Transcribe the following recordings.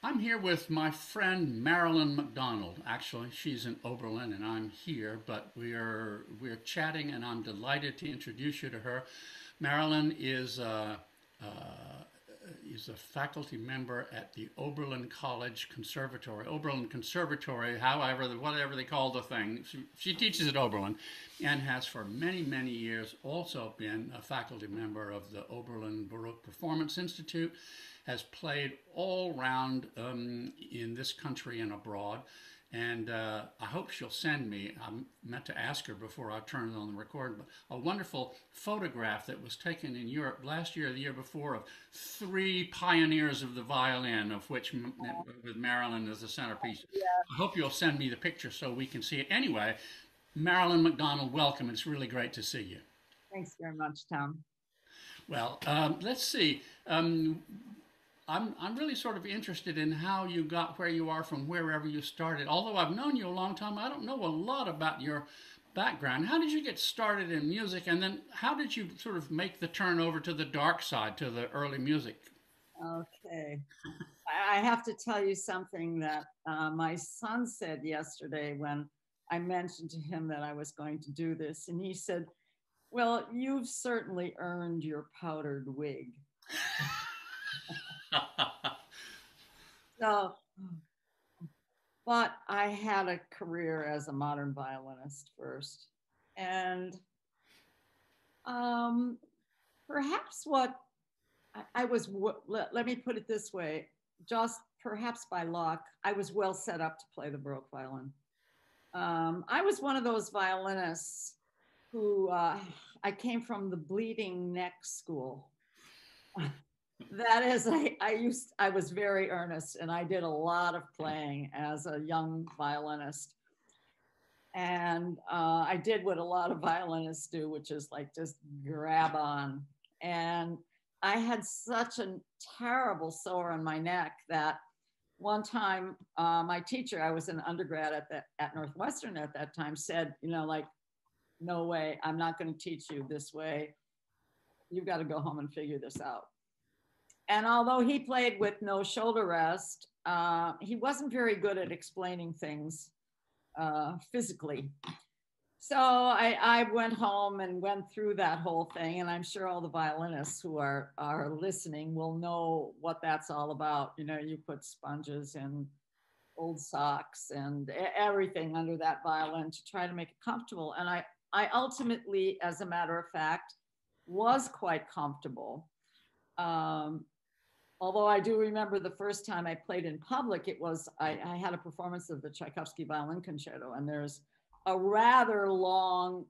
I'm here with my friend Marilyn McDonald. Actually, she's in Oberlin and I'm here, but we're chatting, and I'm delighted to introduce you to her. Marilyn is a faculty member at the Oberlin College Conservatory, Oberlin Conservatory, however, whatever they call the thing. She teaches at Oberlin and has for many, many years also been a faculty member of the Oberlin Baroque Performance Institute, has played all round in this country and abroad. And I hope she'll send me, I meant to ask her before I turned on the record, but a wonderful photograph that was taken in Europe last year or the year before of three pioneers of the violin, of which with Marilyn as the centerpiece. Yeah, I hope you'll send me the picture so we can see it. Anyway, Marilyn McDonald, welcome. It's really great to see you. thanks very much, Tom. Well, let's see. I'm really sort of interested in how you got where you are from wherever you started. Although I've known you a long time, I don't know a lot about your background. How did you get started in music, and then how did you sort of make the turn over to the dark side, to the early music? Okay. I have to tell you something that my son said yesterday when I mentioned to him that I was going to do this. And he said, "Well, you've certainly earned your powdered wig." So, but I had a career as a modern violinist first. And um, perhaps what I was, let me put it this way, just perhaps by luck, I was well set up to play the Baroque violin. I was one of those violinists who I came from the bleeding neck school. That is, I was very earnest, and I did a lot of playing as a young violinist. And I did what a lot of violinists do, which is like just grab on. And I had such a terrible sore on my neck that one time my teacher, I was an undergrad at Northwestern at that time, said, like, no way, I'm not going to teach you this way. You've got to go home and figure this out. And although he played with no shoulder rest, he wasn't very good at explaining things physically. So I went home and went through that whole thing, and I'm sure all the violinists who are listening will know what that's all about. You put sponges and old socks and everything under that violin to try to make it comfortable. And I ultimately, as a matter of fact, was quite comfortable. Um, Although I do remember the first time I played in public, I had a performance of the Tchaikovsky Violin Concerto, and there's a rather long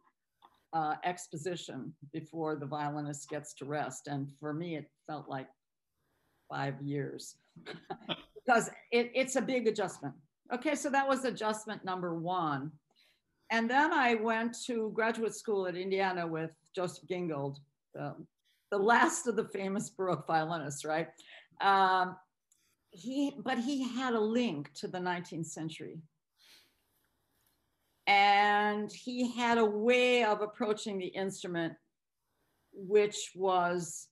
exposition before the violinist gets to rest. And for me, it felt like 5 years because it's a big adjustment. Okay, so that was adjustment number one. And then I went to graduate school at Indiana with Joseph Gingold, the last of the famous Baroque violinists, right? Um, but he had a link to the 19th century. And he had a way of approaching the instrument which was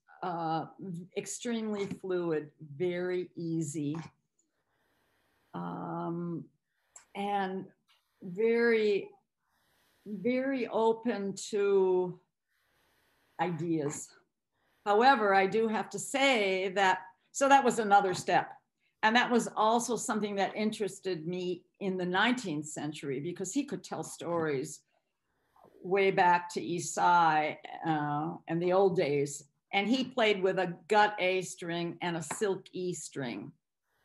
extremely fluid, very easy, and very, very open to ideas. However, I do have to say that, so that was another step. And that was also something that interested me in the 19th century because he could tell stories way back to Isai and the old days. And he played with a gut A string and a silk E string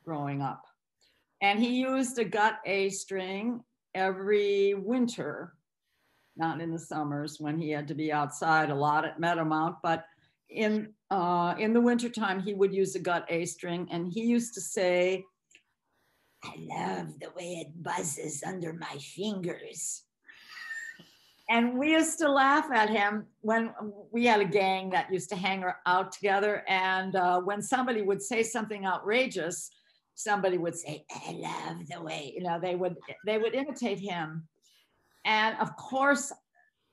growing up. And he used a gut A string every winter, not in the summers when he had to be outside a lot at Meadowmount, but in the wintertime, he would use a gut A string, and he used to say, "I love the way it buzzes under my fingers." And we used to laugh at him when we had a gang that used to hang out together. And when somebody would say something outrageous, somebody would say, "I love the way," they would imitate him. And of course,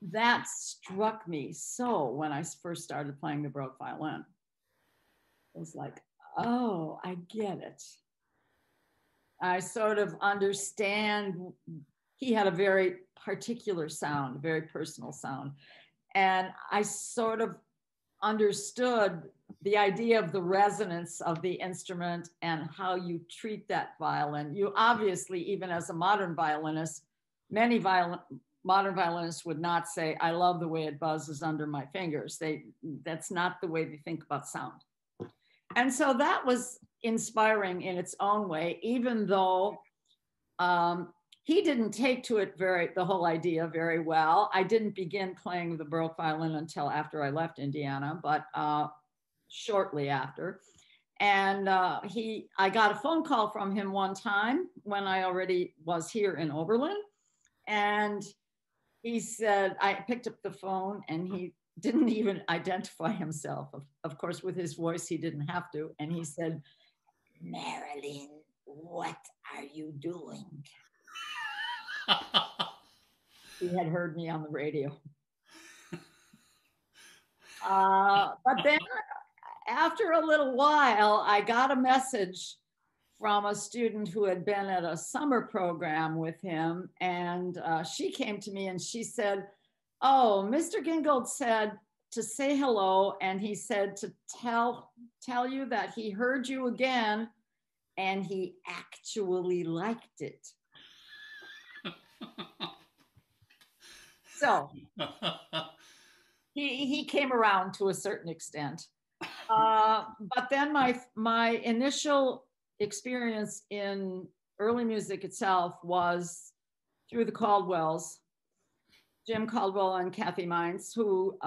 that struck me so when I first started playing the Baroque violin. It was like, oh, I get it. I sort of understand. He had a very particular sound, a very personal sound. And I sort of understood the idea of the resonance of the instrument and how you treat that violin. You obviously, even as a modern violinist, many modern violinists would not say, I love the way it buzzes under my fingers. That's not the way they think about sound. And so that was inspiring in its own way, even though he didn't take to it the whole idea very well. I didn't begin playing the Baroque violin until after I left Indiana, but shortly after. And I got a phone call from him one time when I already was here in Oberlin. And he said, I picked up the phone and he didn't even identify himself. Of course, with his voice, he didn't have to. And he said, Marilyn, what are you doing? He had heard me on the radio. But then after a little while, I got a message from a student who had been at a summer program with him. And she came to me and she said, oh, Mr. Gingold said to say hello. And he said to tell you that he heard you again and he actually liked it. So he came around to a certain extent. But then my initial experience in early music itself was through the Caldwells, Jim Caldwell and Kathy Mines, who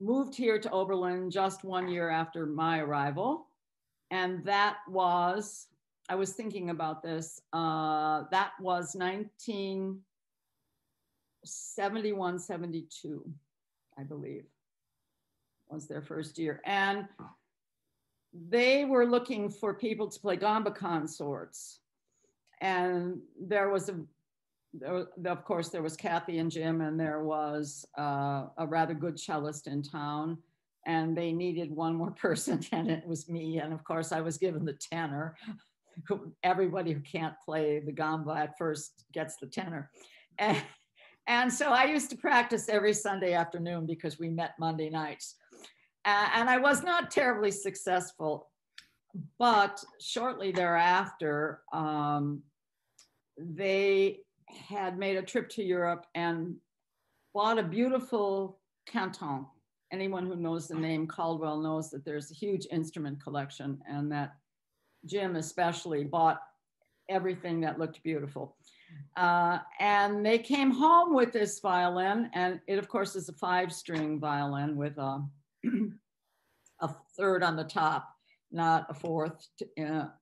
moved here to Oberlin just 1 year after my arrival. And that was, I was thinking about this, that was 1971, 72, I believe, was their first year. And they were looking for people to play gamba consorts. And there was of course, there was Kathy and Jim, and there was a rather good cellist in town. And they needed one more person, and it was me. And of course, I was given the tenor. Everybody who can't play the gamba at first gets the tenor. And so I used to practice every Sunday afternoon because we met Monday nights. And I was not terribly successful, but shortly thereafter, they had made a trip to Europe and bought a beautiful canton. Anyone who knows the name Caldwell knows that there's a huge instrument collection, and that Jim especially bought everything that looked beautiful. And they came home with this violin, and it of course is a 5-string violin with a third on the top, not a fourth,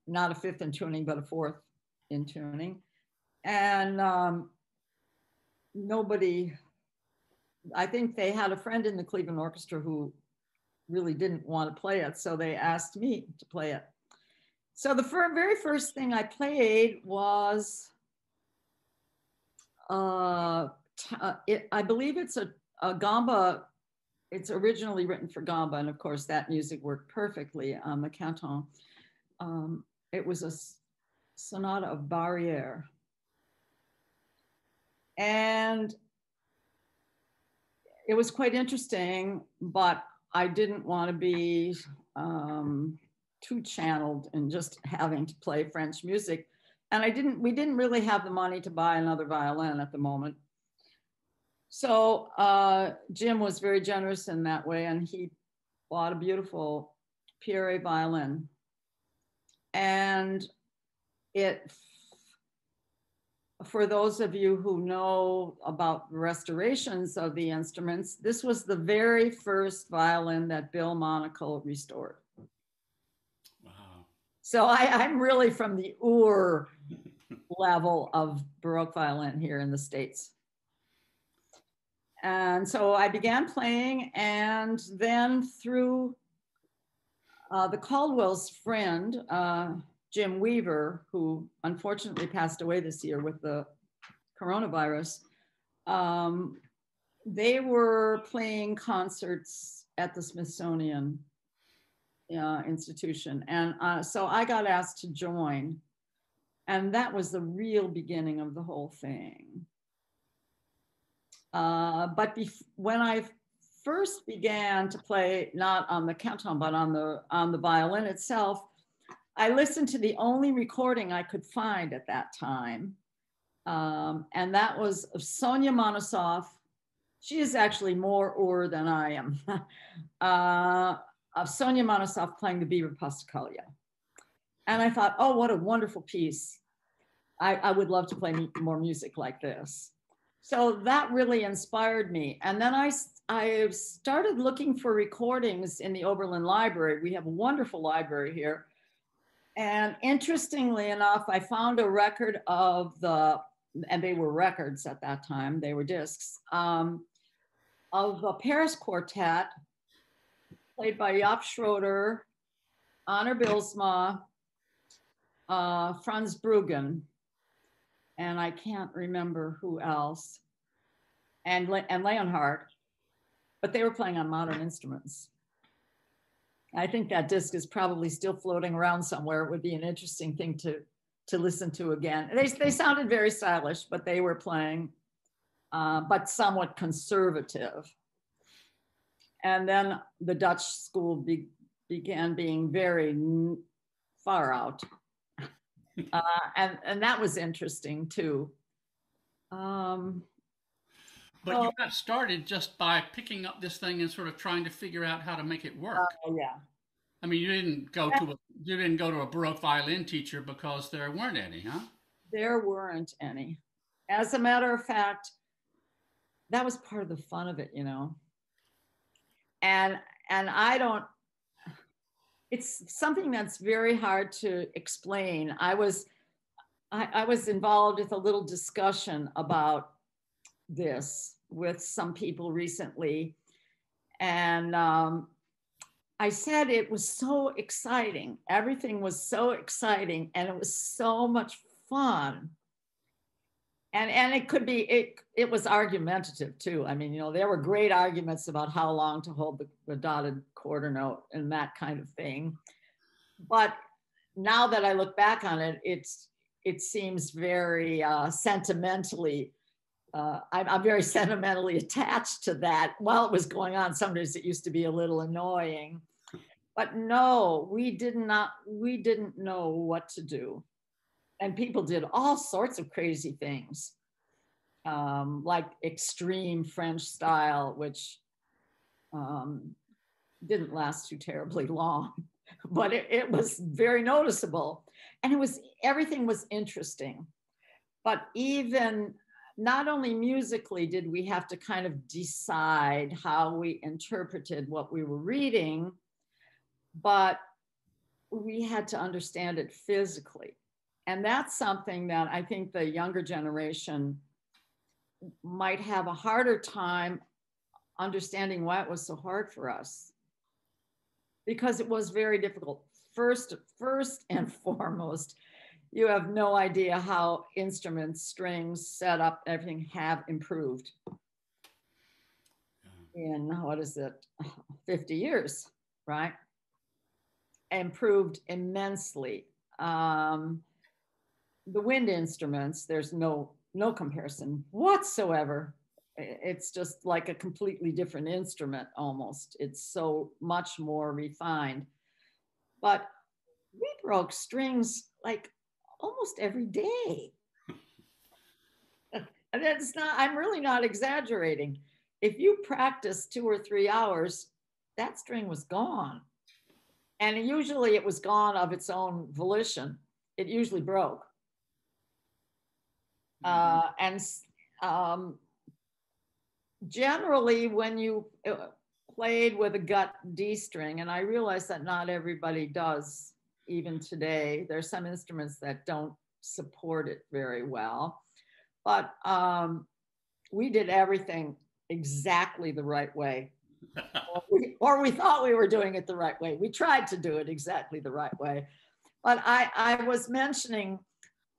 not a fifth in tuning, but a fourth in tuning. And I think they had a friend in the Cleveland Orchestra who really didn't want to play it, so they asked me to play it. So the very first thing I played was, I believe it's a gamba. It's originally written for gamba, and of course that music worked perfectly on the canton. It was a sonata of Barrière. And it was quite interesting, but I didn't want to be too channeled in just having to play French music. And we didn't really have the money to buy another violin at the moment. So Jim was very generous in that way, and he bought a beautiful Pierre violin. And for those of you who know about restorations of the instruments, this was the very first violin that Bill Monaco restored. Wow. So I'm really from the level of Baroque violin here in the States. And so I began playing, and then through the Caldwell's friend, Jim Weaver, who unfortunately passed away this year with the coronavirus, they were playing concerts at the Smithsonian institution. And so I got asked to join. And that was the real beginning of the whole thing. But when I first began to play, not on the canton, but on the violin itself, I listened to the only recording I could find at that time. And that was of Sonia Monosoff. She is actually more than I am. Of Sonia Monosoff playing the Beaver Passacaglia. And I thought, oh, what a wonderful piece. I would love to play more music like this. So that really inspired me. And then I started looking for recordings in the Oberlin Library. We have a wonderful library here. And interestingly enough, I found a record of and they were records at that time, they were discs, of the Paris Quartet, played by Jaap Schroeder, Anner Bilsma, Franz Bruggen, and I can't remember who else, and Leonhardt, but they were playing on modern instruments. I think that disc is probably still floating around somewhere. It would be an interesting thing to listen to again. They sounded very stylish, but they were playing, but somewhat conservative. And then the Dutch school began being very far out. And that was interesting too. But you got started just by picking up this thing and sort of trying to figure out how to make it work. Yeah. I mean, you didn't go to a Baroque violin teacher because there weren't any, huh? There weren't any. As a matter of fact, that was part of the fun of it, you know. And it's something that's very hard to explain. I was involved with a little discussion about this with some people recently. And I said it was so exciting. Everything was so exciting and it was so much fun. And it could be, it was argumentative too. I mean, you know, there were great arguments about how long to hold the dotted quarter note and that kind of thing. But now that I look back on it, it seems very sentimentally, I'm very sentimentally attached to that. While it was going on, sometimes it used to be a little annoying. But no, we didn't know what to do. And people did all sorts of crazy things, like extreme French style, which didn't last too terribly long, but it was very noticeable. And everything was interesting. But even not only musically did we have to kind of decide how we interpreted what we were reading, but we had to understand it physically. And that's something that I think the younger generation might have a harder time understanding why it was so hard for us. Because it was very difficult. First and foremost, you have no idea how instruments, strings, setup, everything have improved in, 50 years, right? Improved immensely. The wind instruments, there's no comparison whatsoever. It's just like a completely different instrument almost. It's so much more refined. But we broke strings like almost every day. And I'm really not exaggerating. If you practice 2 or 3 hours, that string was gone. And usually it was gone of its own volition. It usually broke. Generally, when you played with a gut D string, and I realize that not everybody does even today, there's some instruments that don't support it very well, but we did everything exactly the right way. or we thought we were doing it the right way. We tried to do it exactly the right way. But I was mentioning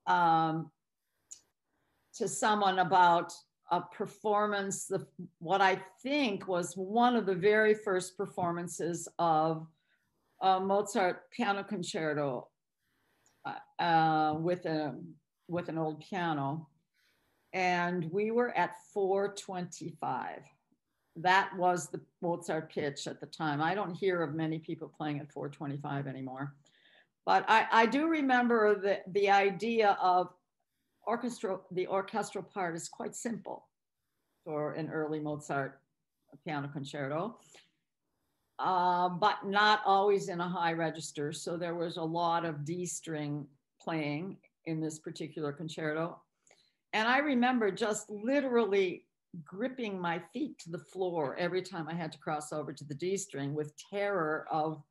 to someone about a performance, what I think was one of the very first performances of Mozart piano concerto with an old piano, and we were at 425. That was the Mozart pitch at the time. I don't hear of many people playing at 425 anymore. But I do remember the idea of the orchestral part is quite simple for an early Mozart piano concerto, but not always in a high register. So there was a lot of D string playing in this particular concerto. And I remember just literally gripping my feet to the floor every time I had to cross over to the D string with terror of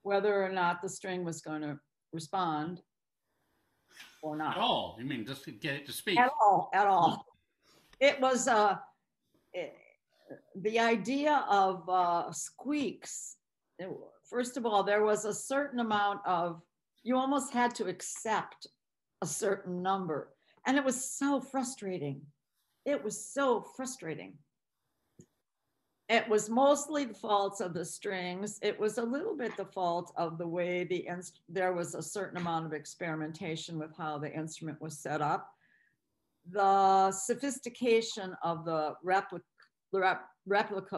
whether or not the string was going to respond or not. At all? You mean just to get it to speak? At all. It was the idea of squeaks. First of all, there was a certain amount of, you almost had to accept a certain number. And it was so frustrating. It was so frustrating. It was mostly the faults of the strings. It was a little bit the fault of the way there was a certain amount of experimentation with how the instrument was set up. The sophistication of the replica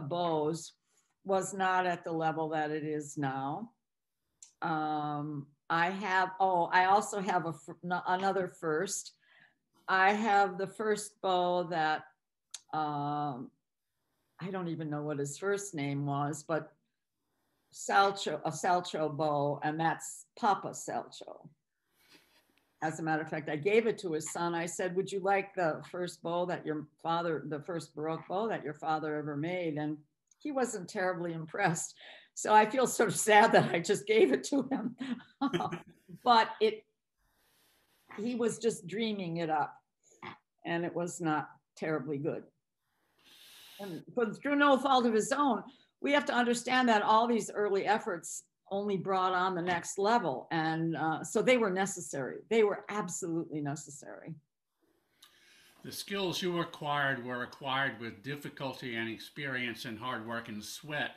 bows was not at the level that it is now. I also have another first. I have the first bow that, I don't even know what his first name was, but a Salcho bow, and that's Papa Salcho. As a matter of fact, I gave it to his son. I said, would you like the first bow that the first Baroque bow that your father ever made? And he wasn't terribly impressed. So I feel sort of sad that I just gave it to him. But he was just dreaming it up, and it was not terribly good. And through no fault of his own, we have to understand that all these early efforts only brought on the next level. And so they were necessary. They were absolutely necessary. The skills you acquired were acquired with difficulty and experience and hard work and sweat.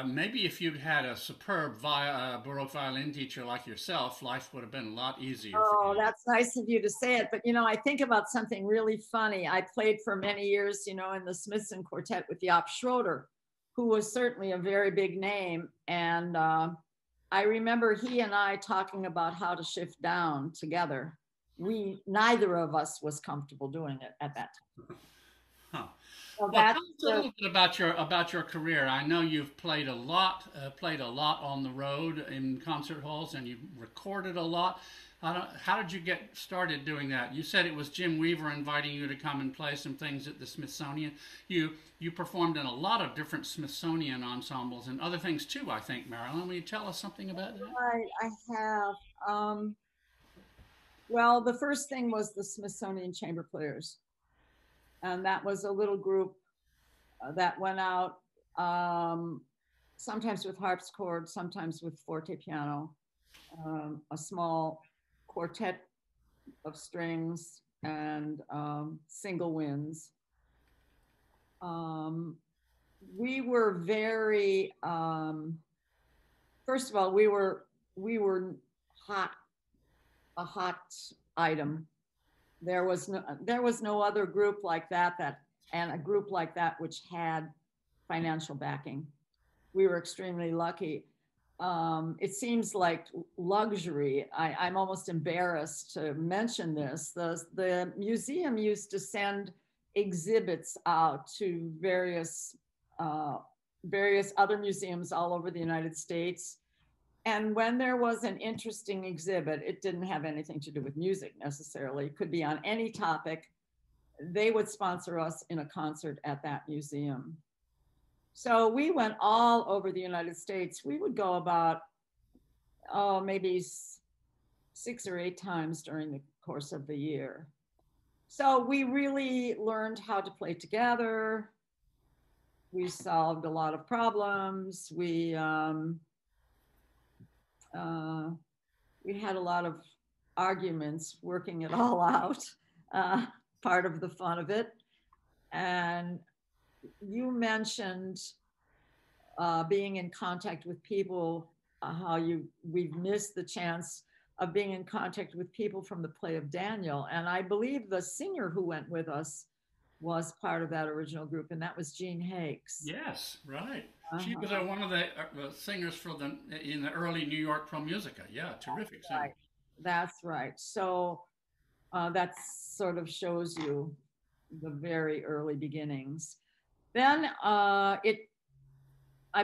Maybe if you'd had a superb Baroque violin teacher like yourself, life would have been a lot easier. Oh, that's nice of you to say it. But, I think about something really funny. I played for many years, in the Smithsonian Quartet with Jaap Schroeder, who was certainly a very big name. And I remember he and I talking about how to shift down together. Neither of us was comfortable doing it at that time. Huh. So well, tell us a little bit about your career. I know you've played a lot on the road in concert halls, and you've recorded a lot. How did you get started doing that? You said it was Jim Weaver inviting you to come and play some things at the Smithsonian. You performed in a lot of different Smithsonian ensembles and other things too, I think, Marilyn. Will you tell us something about that? Right, I have. Well, the first thing was the Smithsonian Chamber Players. And that was a little group that went out sometimes with harpsichord, sometimes with forte piano, a small quartet of strings and single winds. We were very, first of all, we were a hot item. There was no other group like that and a group like that which had financial backing. We were extremely lucky. It seems like luxury. I'm almost embarrassed to mention this. The museum used to send exhibits out to various other museums all over the United States. And when there was an interesting exhibit, it didn't have anything to do with music necessarily. It could be on any topic. They would sponsor us in a concert at that museum. So we went all over the United States. We would go about, maybe 6 or 8 times during the course of the year. So we really learned how to play together. We solved a lot of problems. We had a lot of arguments working it all out, part of the fun of it. And you mentioned being in contact with people, how we've missed the chance of being in contact with people from the play of Daniel. And I believe the singer who went with us was part of that original group, and that was Jean Hakes. Yes, right. She Uh-huh. was one of the singers for in the early New York Pro Musica. Yeah, terrific singer. Right. That's right. So that sort of shows you the very early beginnings. Then I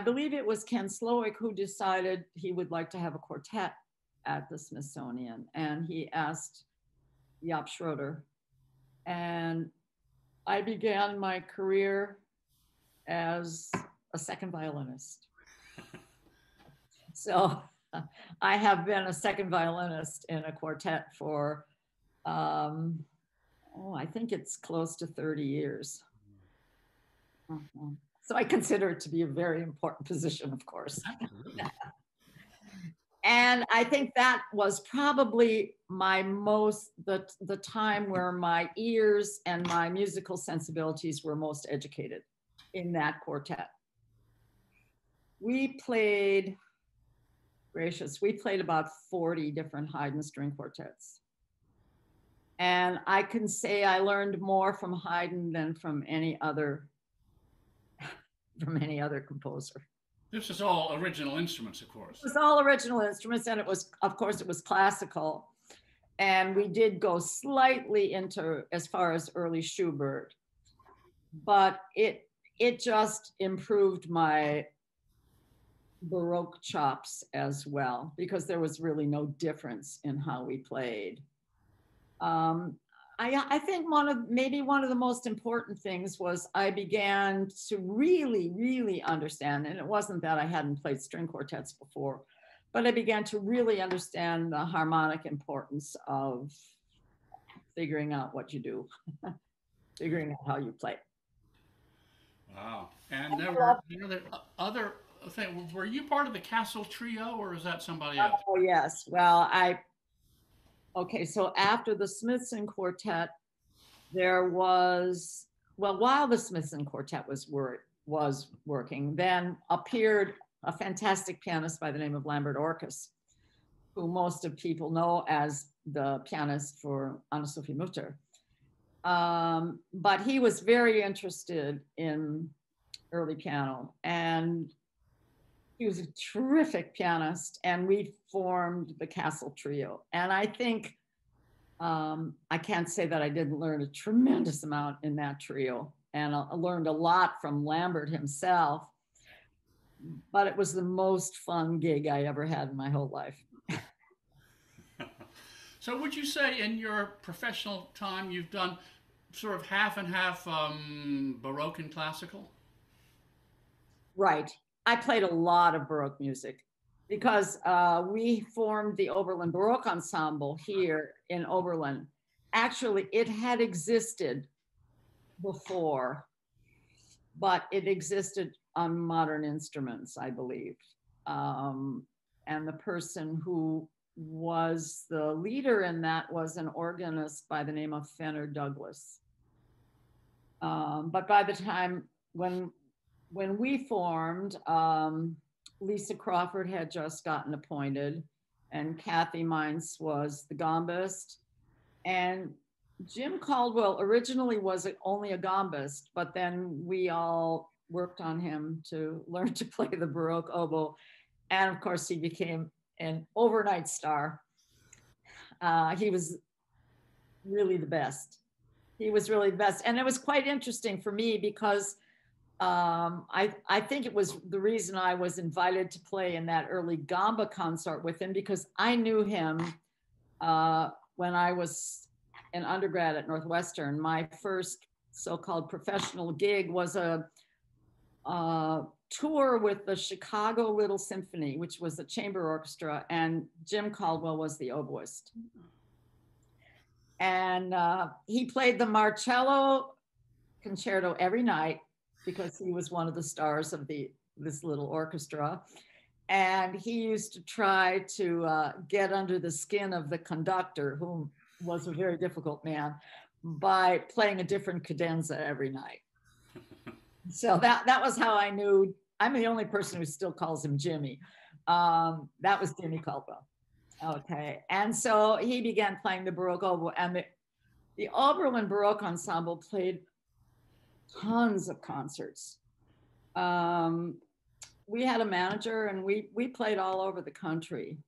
believe it was Ken Slowick who decided he would like to have a quartet at the Smithsonian, and he asked Jaap Schroeder, and I began my career as a second violinist. So I have been a second violinist in a quartet for, I think it's close to 30 years. So I consider it to be a very important position, of course. Absolutely. And I think that was probably my the time where my ears and my musical sensibilities were most educated in that quartet. We played about 40 different Haydn string quartets. And I can say I learned more from Haydn than from any other composer. This is all original instruments, of course. It was all original instruments, and it was classical. And we did go slightly into as far as early Schubert, but it just improved my Baroque chops as well, because there was really no difference in how we played. I think one of the most important things was I began to really, really understand, and it wasn't that I hadn't played string quartets before, but I began to really understand the harmonic importance of figuring out what you do, figuring out how you play. Wow. And there were other things. Were you part of the Castle Trio, or is that somebody else? Oh, yes. Well, so after the Smithson Quartet, there was, while the Smithson Quartet was working, then appeared a fantastic pianist by the name of Lambert Orcus, who most of people know as the pianist for Anna-Sophie Mutter. But he was very interested in early piano, and he was a terrific pianist, and we formed the Castle Trio. And I think I can't say that I didn't learn a tremendous amount in that trio, and I learned a lot from Lambert himself, but it was the most fun gig I ever had in my whole life. So would you say in your professional time you've done sort of half and half Baroque and classical? Right. I played a lot of Baroque music because we formed the Oberlin Baroque Ensemble here in Oberlin. Actually, it had existed before, but it existed on modern instruments, I believe. And the person who was the leader in that was an organist by the name of Fenner Douglas. But by the time when we formed, Lisa Crawford had just gotten appointed, and Kathy Mines was the gambist. And Jim Caldwell originally was only a gambist, but then we all worked on him to learn to play the Baroque oboe. And of course, he became an overnight star. He was really the best. He was really the best. And it was quite interesting for me because I think it was the reason I was invited to play in that early gamba consort with him, because I knew him when I was an undergrad at Northwestern. My first so-called professional gig was a tour with the Chicago Little Symphony, which was a chamber orchestra, and Jim Caldwell was the oboist. And he played the Marcello Concerto every night, because he was one of the stars of this little orchestra. And he used to try to get under the skin of the conductor, who was a very difficult man, by playing a different cadenza every night. So that was how I knew. I'm the only person who still calls him Jimmy. That was Jimmy Caldwell. Okay. And so he began playing the Baroque oboe, and the Oberlin Baroque Ensemble played tons of concerts. We had a manager, and we played all over the country.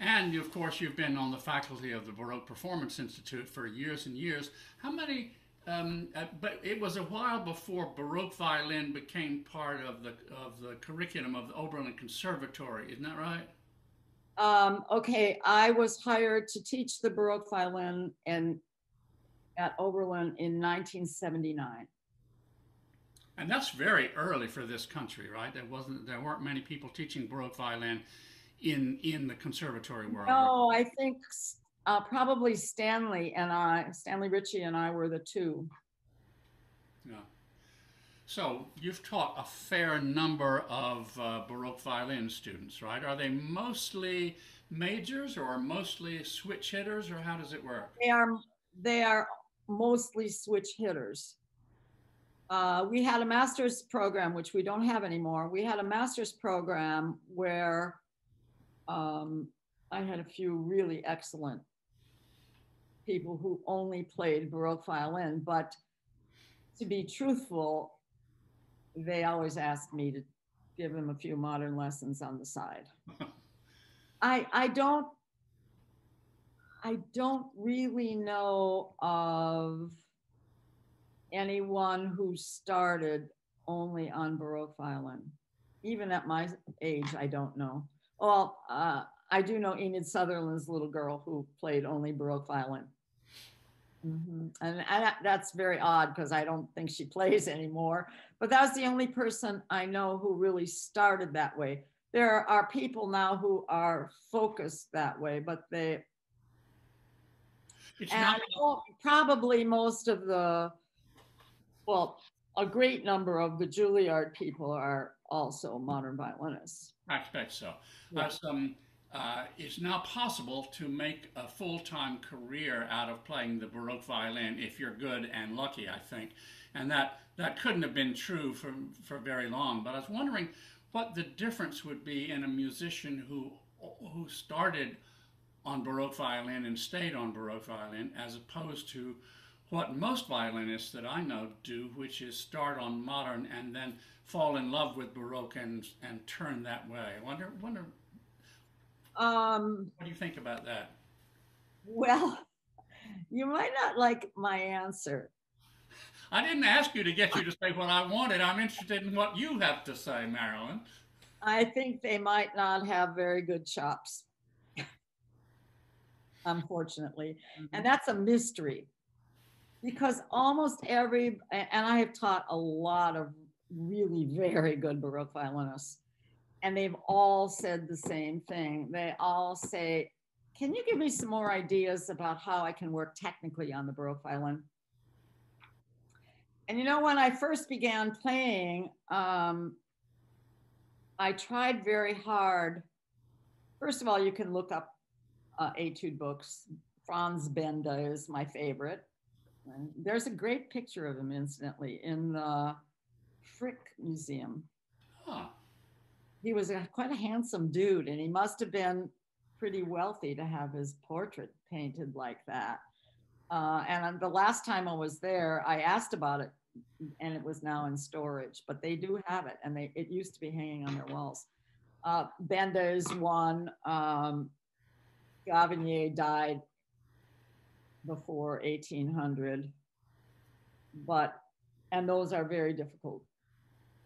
And of course, you've been on the faculty of the Baroque Performance Institute for years and years. How many? But it was a while before Baroque violin became part of the curriculum of the Oberlin Conservatory. Isn't that right? Okay, I was hired to teach the Baroque violin at Oberlin in 1979. And that's very early for this country, right? There weren't many people teaching Baroque violin in the conservatory world. No, I think probably Stanley Ritchie and I were the two. Yeah. So you've taught a fair number of Baroque violin students, right? Are they mostly majors or mostly switch hitters, or how does it work? They are mostly switch hitters. We had a master's program, which we don't have anymore. We had a master's program where I had a few really excellent people who only played Baroque violin, but to be truthful, they always asked me to give them a few modern lessons on the side. I don't really know of anyone who started only on Baroque violin. Even at my age, I don't know. Well, I do know Enid Sutherland's little girl who played only Baroque violin. And that's very odd because I don't think she plays anymore. But that was the only person I know who really started that way. There are people now who are focused that way, but probably most of a great number of the Juilliard people are also modern violinists. I expect so. Yeah. It's now possible to make a full-time career out of playing the Baroque violin if you're good and lucky, I think. And that couldn't have been true for very long. But I was wondering what the difference would be in a musician who started on Baroque violin and stayed on Baroque violin, as opposed to what most violinists that I know do, which is start on modern and then fall in love with Baroque and turn that way. I wonder what do you think about that? Well, you might not like my answer. I didn't ask you to get you to say what I wanted. I'm interested in what you have to say, Marilyn. I think they might not have very good chops, unfortunately. And that's a mystery because almost and I have taught a lot of really very good Baroque violinists, and they've all said the same thing. They all say, can you give me some more ideas about how I can work technically on the Baroque violin? And when I first began playing, I tried very hard. First of all, you can look up etude books. Franz Benda is my favorite. There's a great picture of him, incidentally, in the Frick Museum. Huh. He was quite a handsome dude, and he must have been pretty wealthy to have his portrait painted like that. And the last time I was there, I asked about it, and it was now in storage, but they do have it, and it used to be hanging on their walls. Benda is one. Gavinier died before 1800, and those are very difficult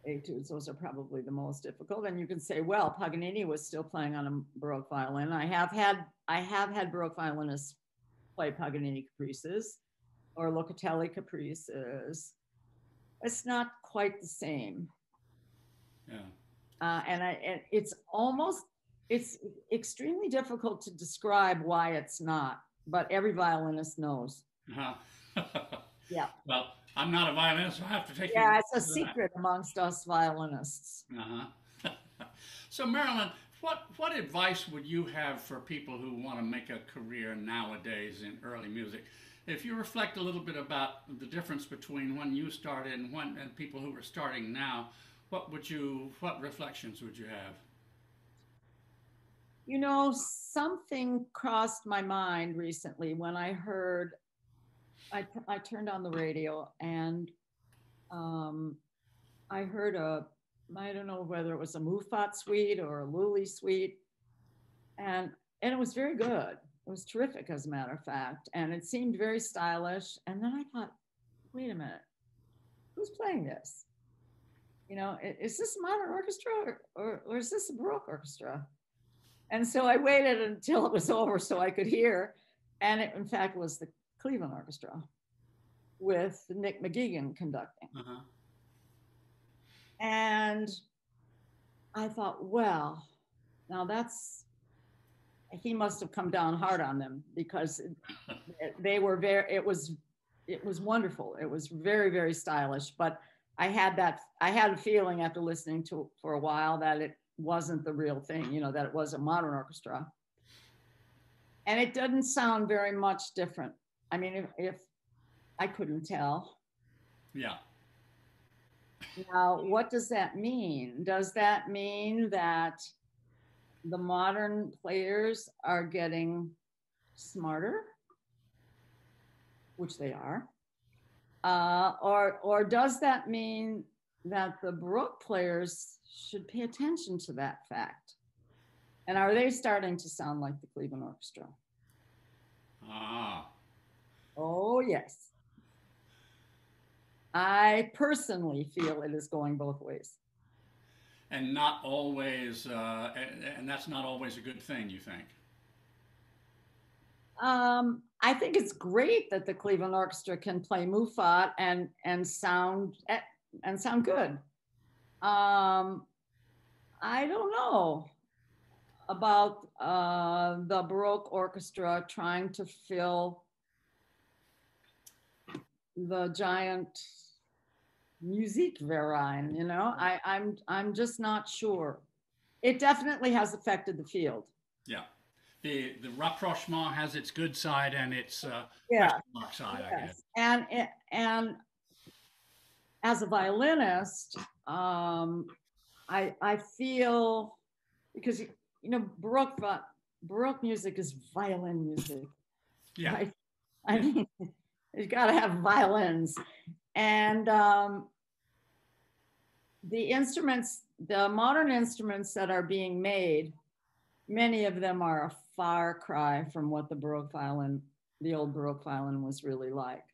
etudes. Those are probably the most difficult. And you can say, well, Paganini was still playing on a Baroque violin. I have had Baroque violinists play Paganini caprices or Locatelli caprices. It's not quite the same. Yeah. And it's extremely difficult to describe why it's not, but every violinist knows. Yeah. Well, I'm not a violinist, so I have to take Yeah, it's a secret amongst us violinists. So, Marilyn, what advice would you have for people who want to make a career nowadays in early music? If you reflect a little bit about the difference between when you started and people who are starting now, what reflections would you have? You know, something crossed my mind recently when I heard, I turned on the radio and I heard I don't know whether it was a Mufat suite or a Lully suite, and it was very good. It was terrific, as a matter of fact, and it seemed very stylish. And then I thought, wait a minute, who's playing this? You know, is this a modern orchestra or is this a Baroque orchestra? And so I waited until it was over so I could hear. And it, in fact, was the Cleveland Orchestra with Nick McGeegan conducting. Uh-huh. And I thought, well, now he must have come down hard on them, because they were it was wonderful. It was very, very stylish. But I had a feeling after listening to it for a while that it wasn't the real thing, you know, that it was a modern orchestra. And it doesn't sound very much different. I mean, if I couldn't tell. Yeah. Now, what does that mean? Does that mean that the modern players are getting smarter, which they are? Or does that mean that the Baroque players should pay attention to that fact? And are they starting to sound like the Cleveland Orchestra? Ah. Oh, yes. I personally feel it is going both ways. And not always, and that's not always a good thing, you think? I think it's great that the Cleveland Orchestra can play Mufat and sound good. I don't know about the Baroque Orchestra trying to fill the giant Musikverein, you know. I'm just not sure. It definitely has affected the field. Yeah. The rapprochement has its good side and its Yeah. question mark side, Yes. I guess. And as a violinist, I feel, because you know, Baroque music is violin music. Yeah. Right? I mean, you got to have violins. And the modern instruments that are being made, many of them are a far cry from what the old Baroque violin was really like.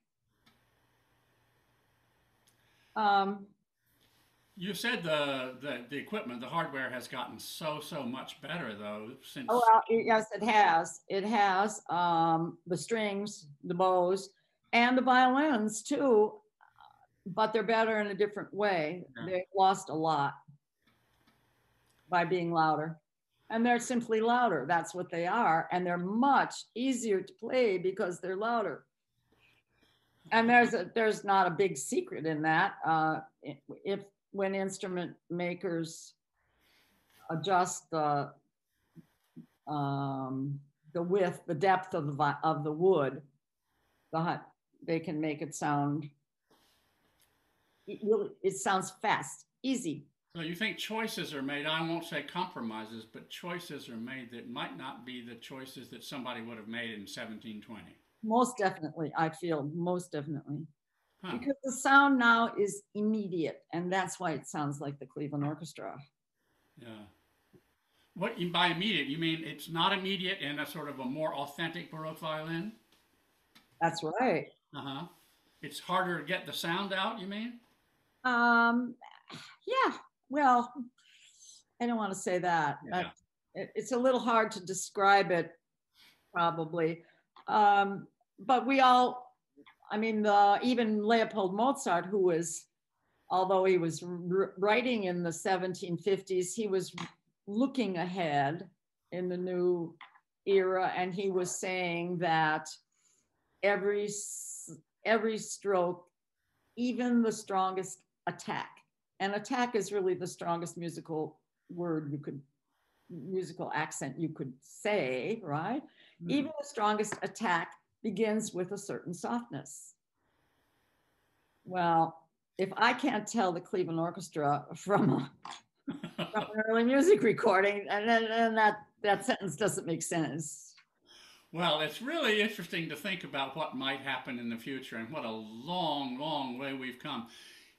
You said the equipment, the hardware has gotten so much better though since. Oh, well, yes, it has. It has the strings, the bows, and the violins too, but they're better in a different way. Yeah. They've lost a lot by being louder, and they're simply louder. That's what they are, and they're much easier to play because they're louder. And there's not a big secret in that. When instrument makers adjust the width, the depth of the wood, they can make it sound. It sounds fast, easy. So you think choices are made? I won't say compromises, but choices are made that might not be the choices that somebody would have made in 1720. Most definitely, I feel most definitely. Huh. Because the sound now is immediate, and that's why it sounds like the Cleveland Orchestra. Yeah. What by immediate, you mean it's not immediate in a sort of a more authentic Baroque violin? That's right. Uh-huh. It's harder to get the sound out, you mean? Yeah, well, I don't want to say that. Yeah. It's a little hard to describe it, probably. But we all, I mean, even Leopold Mozart, who was, although he was writing in the 1750s, he was looking ahead in the new era, and he was saying that every stroke, even the strongest attack, and attack is really the strongest musical accent you could say, right? Mm. Even the strongest attack begins with a certain softness. Well, if I can't tell the Cleveland Orchestra from from an early music recording, and then that sentence doesn't make sense. Well, it's really interesting to think about what might happen in the future and what a long, long way we've come.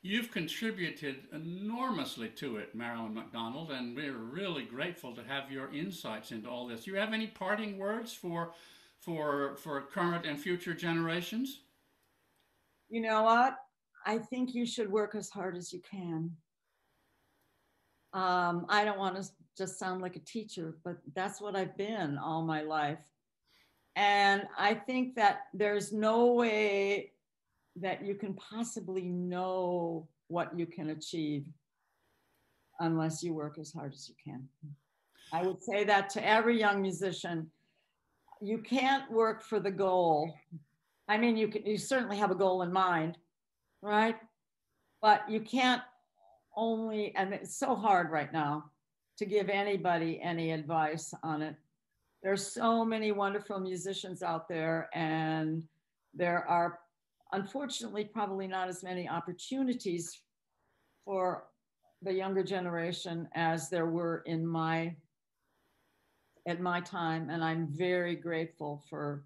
You've contributed enormously to it, Marilyn McDonald, and we're really grateful to have your insights into all this. Do you have any parting words for current and future generations? You know what? I think you should work as hard as you can. I don't want to just sound like a teacher, but that's what I've been all my life. And I think that there's no way that you can possibly know what you can achieve unless you work as hard as you can. I would say that to every young musician. You can't work for the goal. I mean, you certainly have a goal in mind, right? But you can't only, and it's so hard right now to give anybody any advice on it. There's so many wonderful musicians out there, and there are unfortunately probably not as many opportunities for the younger generation as there were at my time. And I'm very grateful for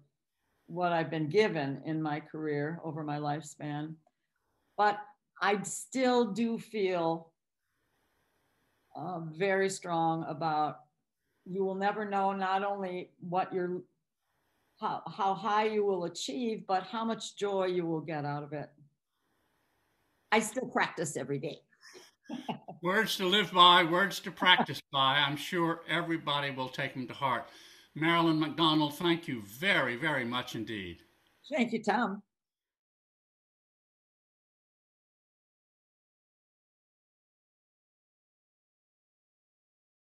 what I've been given in my career over my lifespan. But I still do feel very strong about you will never know not only what how high you will achieve, but how much joy you will get out of it. I still practice every day. Words to live by, words to practice by. I'm sure everybody will take them to heart. Marilyn McDonald, thank you very, very much indeed. Thank you, Tom.